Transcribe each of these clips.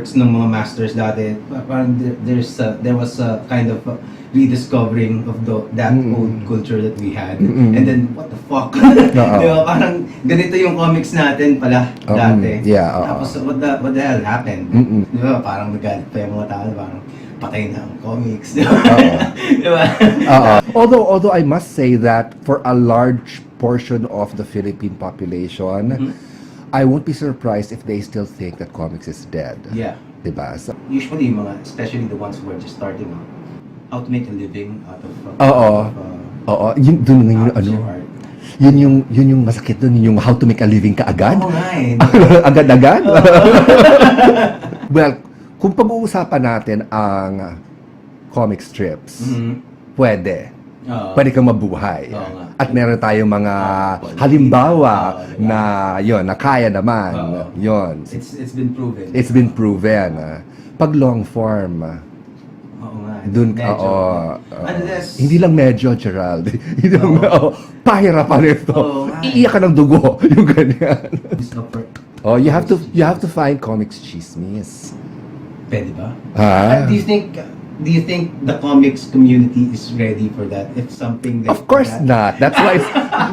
works ng mga masters dati, parang there was a kind of rediscovering of that old culture that we had. And then, what the fuck? Di ba? Parang ganito yung comics natin pala dati. Tapos, what the hell happened? Di ba? Parang nagalit pa yung mga tao, parang patay na ang comics. Di ba? Di ba? Although I must say that for a large portion of the Philippine population, I won't be surprised if they still think that comics is dead. Yeah. Diba? So, Usually, especially the ones who are just starting out, how to make a living out of yun dun yung out of your art. yun yung masakit dun, yung how to make a living kaagad. Oo nga eh. Agad-agad? Well, kung pag-uusapan natin ang comic strips, pwede kang mabuhay. At meron tayong mga halimbawa na yon na kaya naman. Yon. It's been proven. It's been proven. Pag long form, Oo nga. dun Unless, hindi lang medyo, Gerald. Hindi lang, pahirapan ito. nga. Iiyak ka ng dugo, yung ganyan. Oh, You have to find comics chismis. pwede ba? Do Ah. you think the comics community is ready for that? If something like Of course that? not. That's why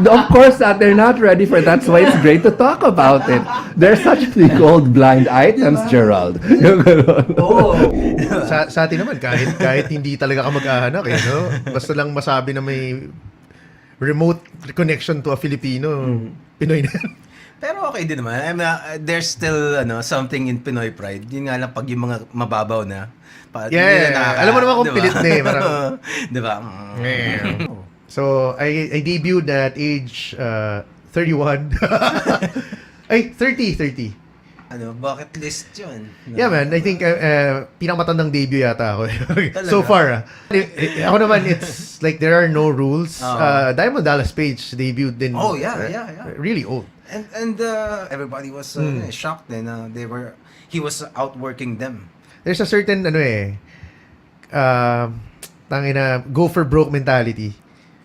of course not. They're not ready for that. That's why it's great to talk about it. They're such thing called blind items, Gerald. Yung ganun. Oo. Sa atin naman, kahit hindi talaga ka mag-ahanak, no? Basta lang masabi na may remote connection to a Filipino, Pinoy na yan. Pero okay din naman. There's still something in Pinoy pride. Yun nga lang pag yung mga mababaw na. Alam mo naman kung pilit na eh. Parang, di ba? So, I debuted at age 31. Ay, 30. Bucket list yun. Yeah, man. I think pinakamatandang debut yata ako. So far. Ako naman, it's like there are no rules. Diamond Dallas Page debuted din. Oh, yeah. Really old. And everybody was shocked then. He was outworking them. There's a certain go for broke mentality.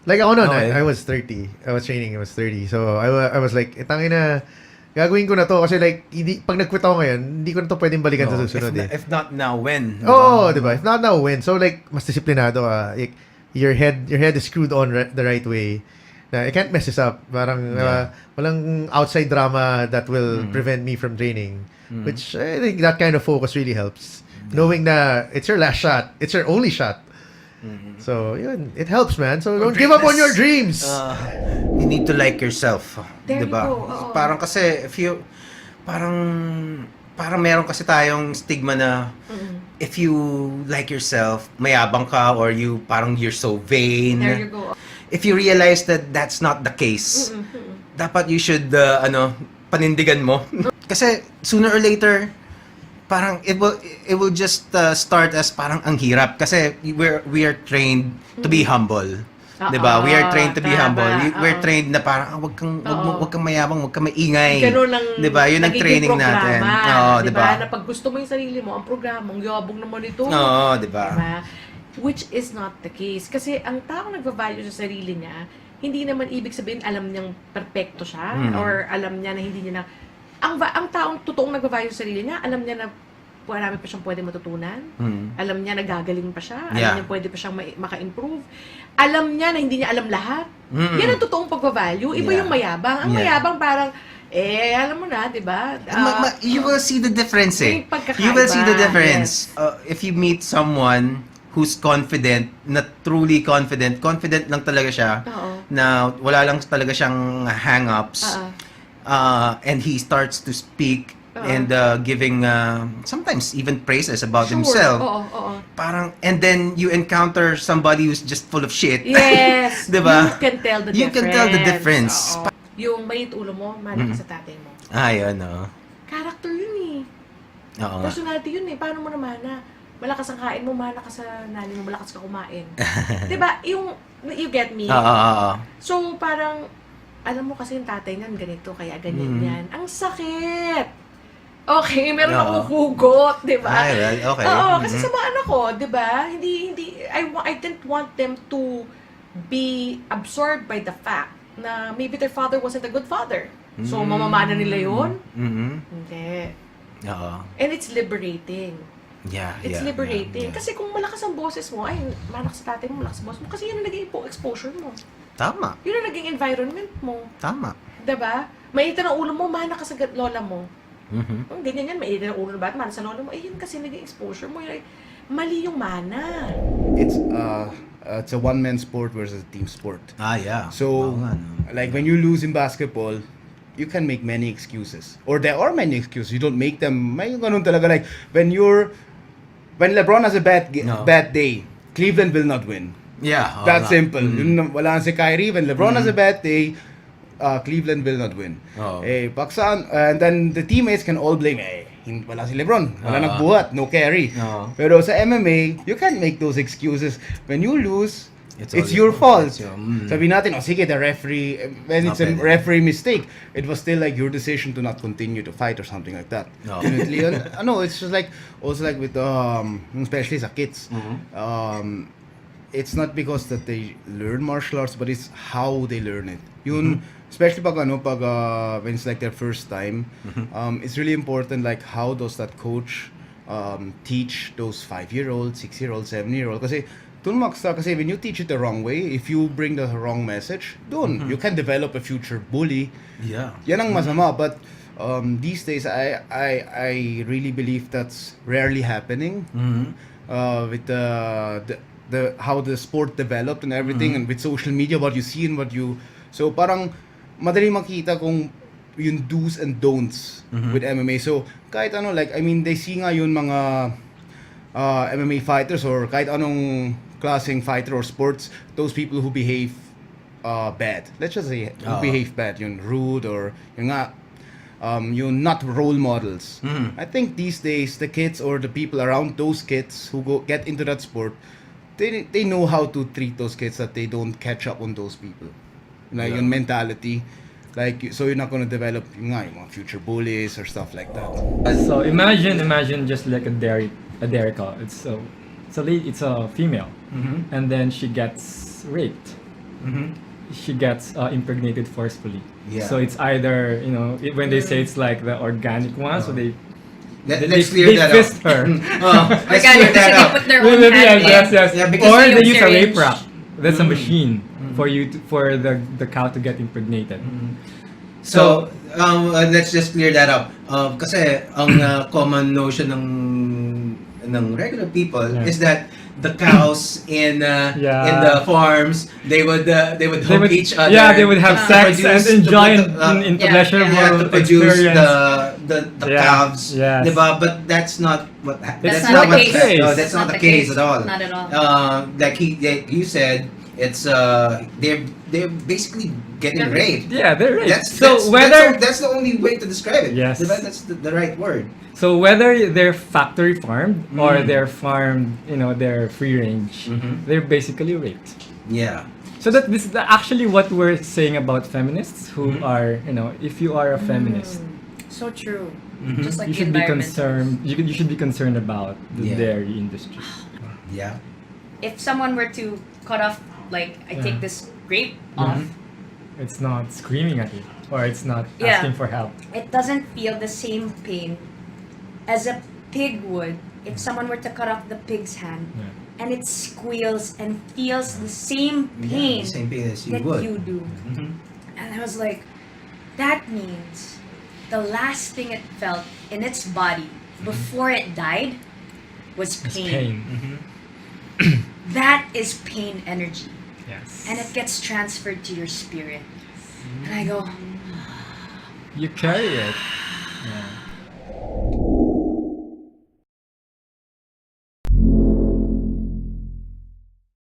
Like ako noon, I was 30. I was training, I was 30. So I was like, tangina, gagawin ko na to kasi like pag nag-quit ako ngayon, hindi ko na to pwedeng balikan sa susunod If not now, when? Oh, di ba? If not now, when? So like mas disiplinado ka. Like, your head is screwed on the right way. Na I can't mess this up. Parang walang outside drama that will prevent me from training. Which I think that kind of focus really helps. Knowing na it's your last shot, it's your only shot. So, yun, it helps, man. So, don't give up on your dreams. You need to like yourself. There diba? you go. Parang kasi, parang meron kasi tayong stigma na if you like yourself, mayabang ka or you're so vain. There you go. If you realize that that's not the case, dapat you should, panindigan mo. Kasi, sooner or later, parang it will just start as parang ang hirap kasi we are trained to be humble. 'Di ba? We are trained to be humble. We're trained na parang wag kang mayabang, wag kang maingay. 'Di ba? 'Yun ang training natin. Oo, 'di ba? Na pag gusto mo yung sarili mo, ang programa, ang yabong naman ito. Oo, 'di ba? Which is not the case kasi ang tao nagva-value sa sarili niya, hindi naman ibig sabihin alam niyang perpekto siya or alam niya na hindi niya na ang taong totoong nagva-value sa sarili niya, alam niya na marami pa siyang pwede matutunan. Alam niya na gagaling pa siya. Alam niya pwede pa siyang maka-improve. Alam niya na hindi niya alam lahat. Yan ang totoong pagva-value. Iba yung mayabang. Ang mayabang parang, alam mo na, di ba? You will see the difference eh. You will see the difference. If you meet someone who's confident, na truly confident lang talaga siya, na wala lang talaga siyang hang-ups, and he starts to speak and giving sometimes even praises about himself. Parang, and then you encounter somebody who's just full of shit. Yes. Diba? You can tell the difference. You can tell the difference. Yung mainit ulo mo, mana ka sa tatay mo. Yun, Character yun eh. Oo nga. Personality yun eh. Paano mo naman na malakas ang kain mo, mana ka sa nanay mo, malakas ka kumain. Diba? You get me? So, parang, alam mo kasi yung tatay niyan ganito, kaya ganyan yan. Ang sakit! Okay, meron akong hugot, di ba? Okay. Oo, kasi sa mga anak ko, di ba? Hindi, I didn't want them to be absorbed by the fact na maybe their father wasn't a good father. So, mamamana nila yun? Hindi. And it's liberating. Yeah, It's yeah, liberating. yeah. Kasi kung malakas ang boses mo, ay, malakas sa tatay mo, malakas ang boses mo, kasi yun ang naging exposure mo. Tama. Yun ang naging environment mo. Tama. Diba? Mainit ang ulo mo, mana ka sa lola mo. Mhm. Ganyan yan, mainit ang ulo ba? Mana sa lola mo. Eh, yun kasi naging exposure mo. Yun, mali yung mana. It's a one-man sport versus a team sport. Yeah. So, Oo nga, no? like when you lose in basketball, you can make many excuses. Or there are many excuses. You don't make them. May ganun talaga, like when LeBron has a bad day, Cleveland will not win. Yeah. oo That's nga. simple. Yun, wala na si Kyrie. When LeBron has a bad day, Cleveland will not win. Oo. Pakistan, and then the teammates can all blame, wala si LeBron, wala nagbuhat, no carry. Oo. Pero sa MMA, you can't make those excuses. When you lose, It's it's all your fault. it's your- Sabi natin, sige, the referee, when it's a Not pwede. referee mistake, it was still like your decision to not continue to fight or something like that. No. Definitely, it's just like, also like with, especially sa kids, it's not because that they learn martial arts, but it's how they learn it. Yun, especially when it's like their first time, it's really important like how does that coach teach those 5-year-olds, 6-year-olds, 7-year-olds. Kasi when you teach it the wrong way, if you bring the wrong message, you can develop a future bully. Yeah. Yan ang masama, but these days I really believe that's rarely happening. With the how the sport developed and everything, and with social media, what you see and so parang madali makita kung yung do's and don'ts with MMA. So kahit they see nga yun mga MMA fighters or kahit anong klaseng fighter or sports, those people who behave bad. Let's just say who behave bad, yun rude or yung nga yung not role models. I think these days the kids or the people around those kids who get into that sport, they know how to treat those kids that they don't catch up on those people. Like yung mentality, like so you're not gonna develop yung mga future bullies or stuff like that. So imagine just like a dairy cow. It's a female, and then she gets raped. She gets impregnated forcefully. Yeah. So it's either when they say it's like the organic one, so they Let's clear that fist up. her. Let's clear that They up. put their own Yes, hand in. yes. Yeah, because Or they they use use a rape syringe. rack. That's a machine for the cow to get impregnated. So, let's just clear that up. Kasi ang common notion ng regular people is that the cows in the farms they would hook each other. Yeah, they would have to sex and produce- enjoy to put- into yeah, pleasurable to produce experience. the Yeah, calves, yes. diba? But that's not what That's not the what- case. No, that's not the case at all. Not at all. Like you said, it's they're basically getting They're- raped. Yeah, they're right. That's the only way to describe it. Yes. Diba? That's the right word. So whether they're factory farmed or they're farmed, they're free range, they're basically raped. Yeah. So that this is actually what we're saying about feminists who are, if you are a feminist, So true. Just you like the should be environment. concerned. You should be concerned about the Yeah. dairy industry. Yeah. If someone were to cut off, like, I take this grape off, It's not screaming at you, or it's not Yeah. asking for help. it doesn't feel the same pain as a pig would if someone were to cut off the pig's hand. Yeah. And it squeals and feels the same Yeah, pain the same pain as you that would. you do. And I was like, that means the last thing it felt in its body before it died was It's pain. pain. That is pain energy. Yes. And it gets transferred to your spirit. And I go, You carry it. Yeah.